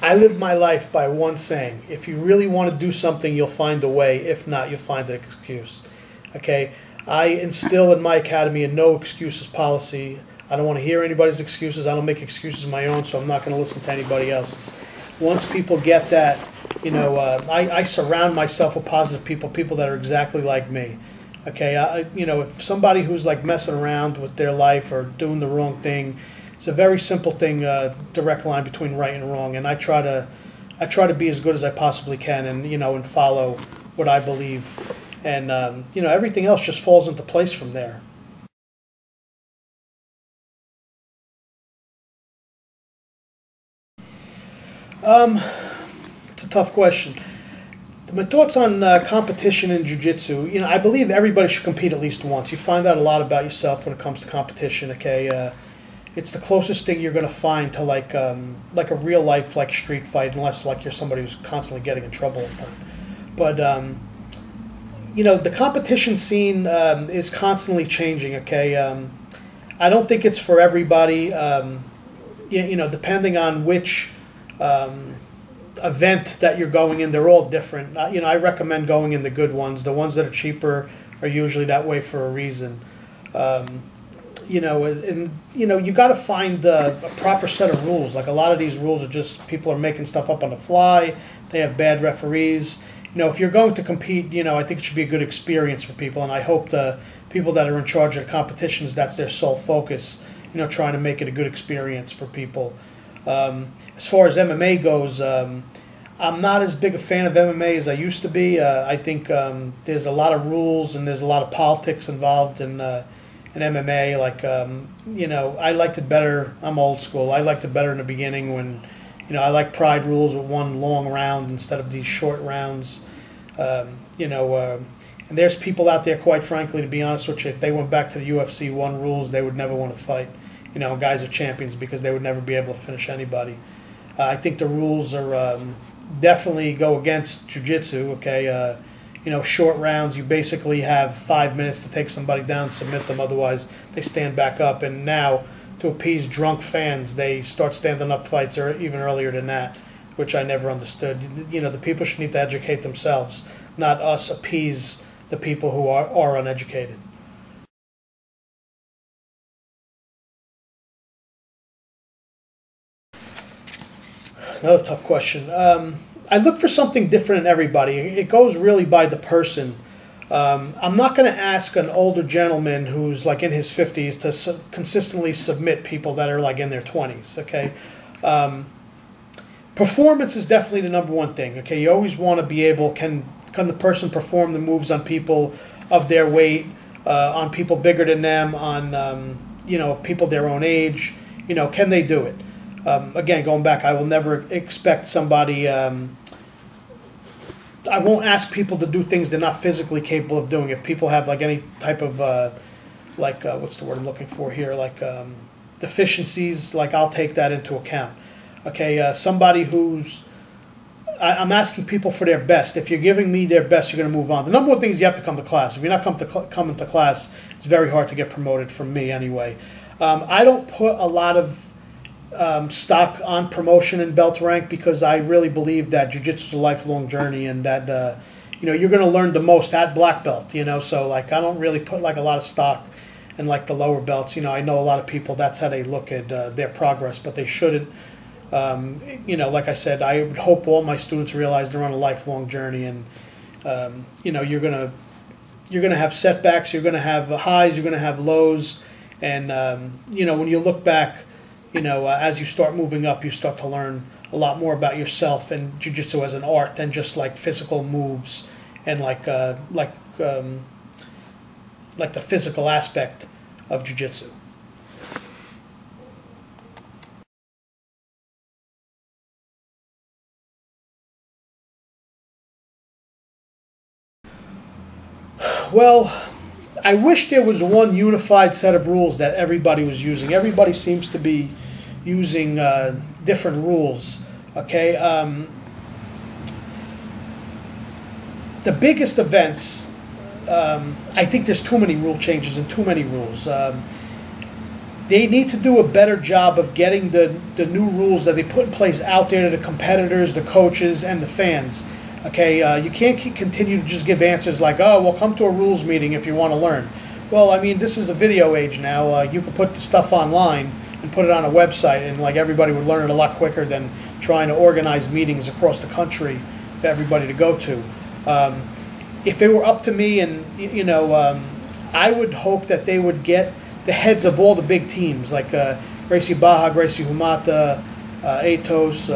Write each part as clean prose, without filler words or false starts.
I live my life by one saying: if you really want to do something, you'll find a way. If not, you'll find an excuse. Okay? I instill in my academy a no excuses policy. I don't want to hear anybody's excuses. I don't make excuses of my own, so I'm not going to listen to anybody else's. Once people get that, you know, I surround myself with positive people, people that are exactly like me. Okay, you know, if somebody who's like messing around with their life or doing the wrong thing, it's a very simple thing, direct line between right and wrong, and I try to be as good as I possibly can, and you know, and follow what I believe, and you know, everything else just falls into place from there. It's a tough question. My thoughts on competition in jiu-jitsu, you know, I believe everybody should compete at least once. You find out a lot about yourself when it comes to competition, okay? It's the closest thing you're going to find to like a real life like street fight, unless like you're somebody who's constantly getting in trouble all the time. But, you know, the competition scene is constantly changing, okay? I don't think it's for everybody, you know, depending on which event that you're going in, they're all different. You know, I recommend going in the good ones. The ones that are cheaper are usually that way for a reason. You know, and you know, you got to find a proper set of rules. Like a lot of these rules are just people are making stuff up on the fly. They have bad referees. You know, if you're going to compete, you know, I think it should be a good experience for people. And I hope the people that are in charge of the competitions, that's their sole focus. You know, trying to make it a good experience for people. As far as MMA goes, I'm not as big a fan of MMA as I used to be. I think there's a lot of rules and there's a lot of politics involved in MMA. Like, you know, I liked it better. I'm old school. I liked it better in the beginning when, you know, I like pride rules with one long round instead of these short rounds. You know, and there's people out there, quite frankly, to be honest with you, if they went back to the UFC 1 rules, they would never want to fight. You know, guys are champions because they would never be able to finish anybody. I think the rules are definitely go against jiu-jitsu, okay? You know, short rounds, you basically have 5 minutes to take somebody down, submit them, otherwise they stand back up. And now, to appease drunk fans, they start standing up fights or even earlier than that, which I never understood. You know, the people should need to educate themselves, not us appease the people who are uneducated. Another tough question. I look for something different in everybody. It goes really by the person. I'm not going to ask an older gentleman who's like in his 50s to consistently submit people that are like in their 20s, okay? Performance is definitely the number one thing, okay? You always want to be able, can the person perform the moves on people of their weight, on people bigger than them, on, you know, people their own age, you know, can they do it? Again, going back, I will never expect somebody, I won't ask people to do things they're not physically capable of doing. If people have like any type of, what's the word I'm looking for here, like deficiencies, like I'll take that into account. Okay, somebody who's, I'm asking people for their best. If you're giving me their best, you're going to move on. The number one thing is you have to come to class. If you're not coming to class, it's very hard to get promoted from me anyway. I don't put a lot of stock on promotion and belt rank because I really believe that jiu-jitsu is a lifelong journey and that you know, you're going to learn the most at black belt, you know, so like I don't really put like a lot of stock in like the lower belts. You know, I know a lot of people, that's how they look at their progress, but they shouldn't. You know, like I said, I would hope all my students realize they're on a lifelong journey, and you know, you're gonna have setbacks, you're gonna have highs, you're gonna have lows, and you know, when you look back, you know, as you start moving up, you start to learn a lot more about yourself and jiu-jitsu as an art than just like physical moves and like the physical aspect of jiu-jitsu. Well, I wish there was one unified set of rules that everybody was using. Everybody seems to be using different rules, okay? The biggest events, I think there's too many rule changes and too many rules. they need to do a better job of getting the new rules that they put in place out there to the competitors, the coaches, and the fans. Okay, you can't continue to just give answers like, oh, well, come to a rules meeting if you want to learn. Well, I mean, this is a video age now. You can put the stuff online and put it on a website, and like everybody would learn it a lot quicker than trying to organize meetings across the country for everybody to go to. If it were up to me, and I would hope that they would get the heads of all the big teams, like Gracie Barra, Gracie Humata, Atos,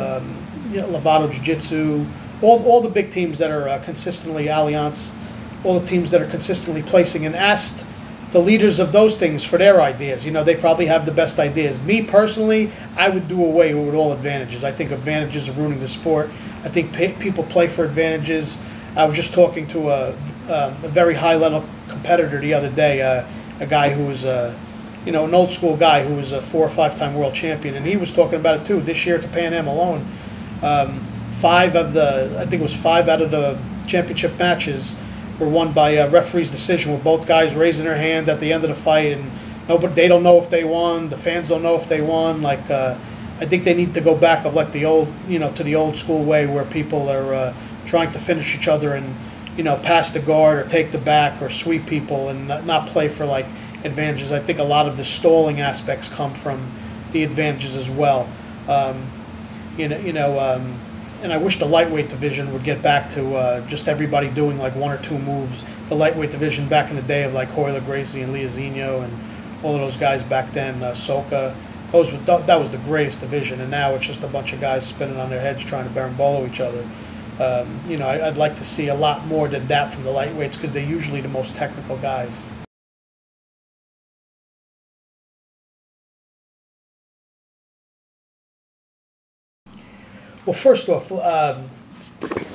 Lovato Jiu-Jitsu, all the big teams that are consistently Alliance, all the teams that are consistently placing, and asked the leaders of those things for their ideas. They probably have the best ideas. Me personally, I would do away with all advantages. I think advantages are ruining the sport. I think people play for advantages. I was just talking to a very high-level competitor the other day, a guy who was an old school guy who was a 4 or 5-time world champion, and he was talking about it too. This year at the Pan Am alone, 5 out of the championship matches were won by a referee's decision, with both guys raising their hand at the end of the fight, and they don't know if they won. The fans don't know if they won. I think they need to go back of like the old, to the old school way where people are trying to finish each other and pass the guard or take the back or sweep people and not play for like advantages. I think a lot of the stalling aspects come from the advantages as well. And I wish the lightweight division would get back to just everybody doing like 1 or 2 moves. The lightweight division back in the day of like Hoyler Gracie and Liazinho and all of those guys back then, Soka, that was the greatest division. And now it's just a bunch of guys spinning on their heads trying to berimbolo each other. I'd like to see a lot more than that from the lightweights because they're usually the most technical guys. Well, first off,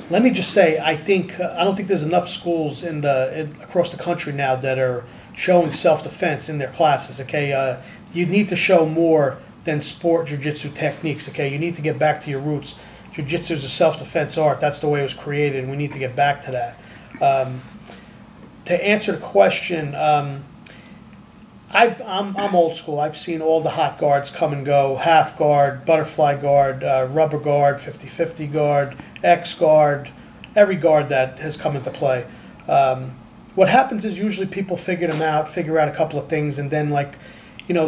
let me just say I don't think there's enough schools across the country now that are showing self-defense in their classes. Okay, you need to show more than sport jiu-jitsu techniques. Okay, you need to get back to your roots. Jiu-jitsu is a self-defense art. That's the way it was created, and we need to get back to that. To answer the question, I'm old school. I've seen all the hot guards come and go: half guard, butterfly guard, rubber guard, 50-50 guard, X guard, every guard that has come into play. What happens is usually people figure out a couple of things, and then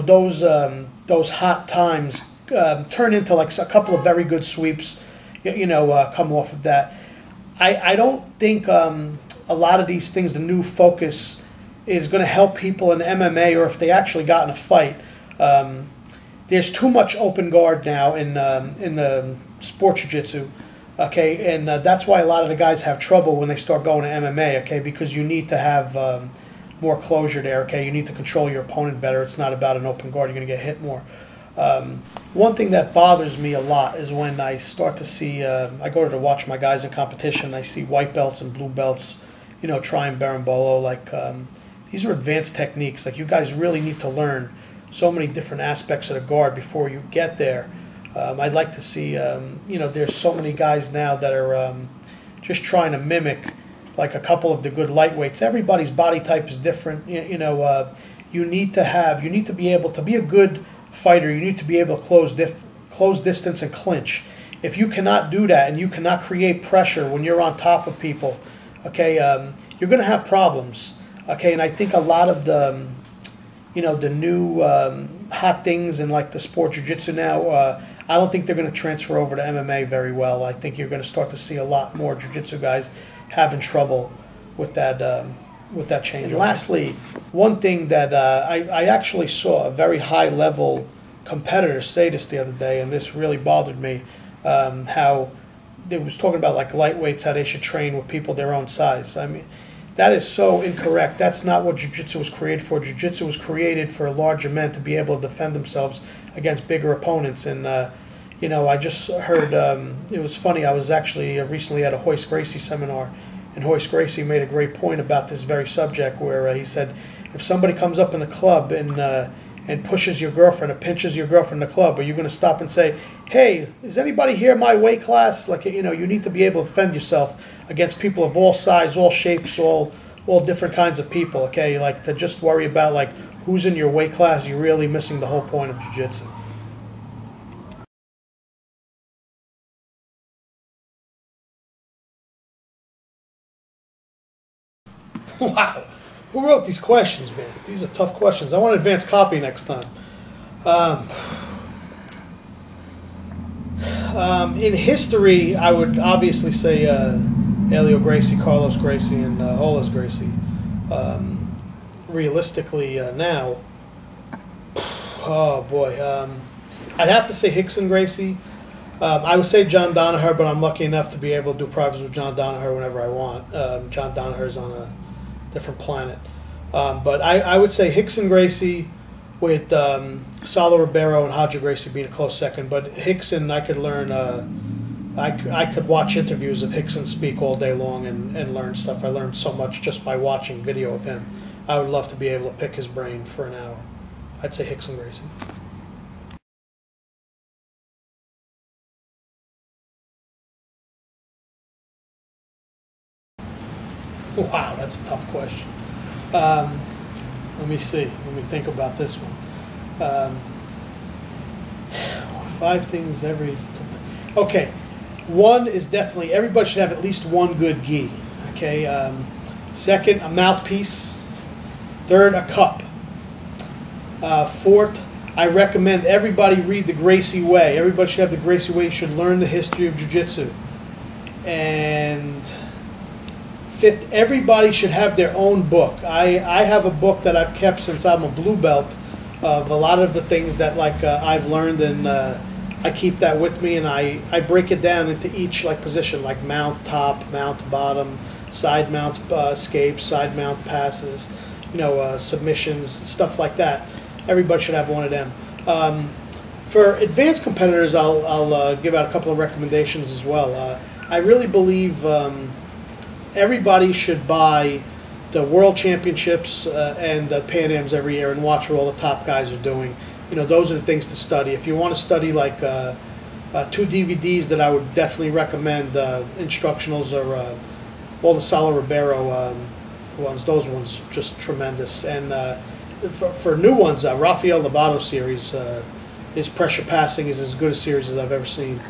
those hot times turn into like a couple of very good sweeps. Come off of that. I don't think a lot of these things, the new focus, is going to help people in MMA, or if they actually got in a fight. There's too much open guard now in the sport jiu-jitsu, okay, and that's why a lot of the guys have trouble when they start going to MMA, okay, because you need to have more closure there, okay. You need to control your opponent better. It's not about an open guard. You're going to get hit more. One thing that bothers me a lot is when I start to see, I go to watch my guys in competition, and I see white belts and blue belts, try and berimbolo. These are advanced techniques. Like, you guys really need to learn so many different aspects of the guard before you get there. I'd like to see, there's so many guys now that are just trying to mimic like a couple of the good lightweights. Everybody's body type is different. You need to be able to be a good fighter. You need to be able to close distance and clinch. If you cannot do that and you cannot create pressure when you're on top of people, okay, you're going to have problems. Okay, and I think a lot of the, the new hot things in like the sport jiu-jitsu now, I don't think they're going to transfer over to MMA very well. I think you're going to start to see a lot more jiu-jitsu guys having trouble with that change. And lastly, one thing that I actually saw a very high-level competitor say this the other day, and this really bothered me, how they was talking about like lightweights, how they should train with people their own size. I mean, that is so incorrect. That's not what jiu-jitsu was created for. Jiu-jitsu was created for larger men to be able to defend themselves against bigger opponents. And, I just heard, it was funny, I was actually recently at a Hoist Gracie seminar, and Hoist Gracie made a great point about this very subject, where he said, if somebody comes up in the club and pushes your girlfriend or pinches your girlfriend in the club, are you going to stop and say, hey, is anybody here my weight class? Like, you need to be able to defend yourself against people of all size, all shapes, all all different kinds of people, okay? Like, to just worry about, like, who's in your weight class, you're really missing the whole point of jiu-jitsu. Wow. Who wrote these questions, man? These are tough questions. I want advanced copy next time. In history, I would obviously say Helio Gracie, Carlos Gracie, and Hollis Gracie. Realistically, now, oh boy, I'd have to say Hickson Gracie. I would say John Danaher, but I'm lucky enough to be able to do privates with John Danaher whenever I want. John Danaher's on a different planet. But I would say Hickson Gracie with Salo Ribeiro and Haja Gracie being a close second. But Hickson, I could learn, I could watch interviews of Hickson speak all day long and learn stuff. I learned so much just by watching video of him. I would love to be able to pick his brain for an hour. I'd say Hickson Gracie. Wow, that's a tough question. Let me see. Let me think about this one. 5 things every... Okay. One is definitely, everybody should have at least one good gi. Okay. Second, a mouthpiece. Third, a cup. Fourth, I recommend everybody read the Gracie Way. Everybody should have the Gracie Way. You should learn the history of jiu-jitsu. And... fifth, everybody should have their own book. I have a book that I've kept since I'm a blue belt of a lot of the things that I've learned, and I keep that with me, and I break it down into each position, like mount top, mount bottom, side mount escapes, side mount passes, submissions, stuff like that. Everybody should have one of them. For advanced competitors, I'll give out a couple of recommendations as well. I really believe everybody should buy the World Championships and the Pan Ams every year and watch what all the top guys are doing. Those are the things to study. If you want to study 2 DVDs that I would definitely recommend, instructionals are all the Salo Ribeiro ones. Those ones just tremendous. And for new ones, Rafael Lobato series, his pressure passing is as good a series as I've ever seen.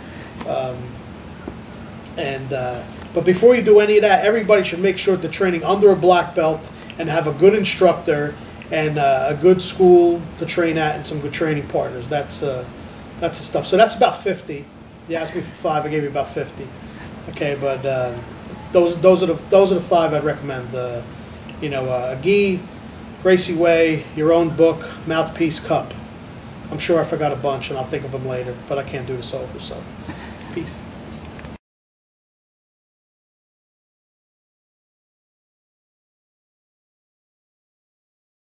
But before you do any of that, everybody should make sure they're training under a black belt and have a good instructor and a good school to train at and some good training partners. That's the stuff. So that's about 50. You asked me for 5, I gave you about 50. Okay, but those are the 5 I'd recommend. A gi, Gracie Way, your own book, mouthpiece, cup. I'm sure I forgot a bunch and I'll think of them later, but I can't do this over. So, peace.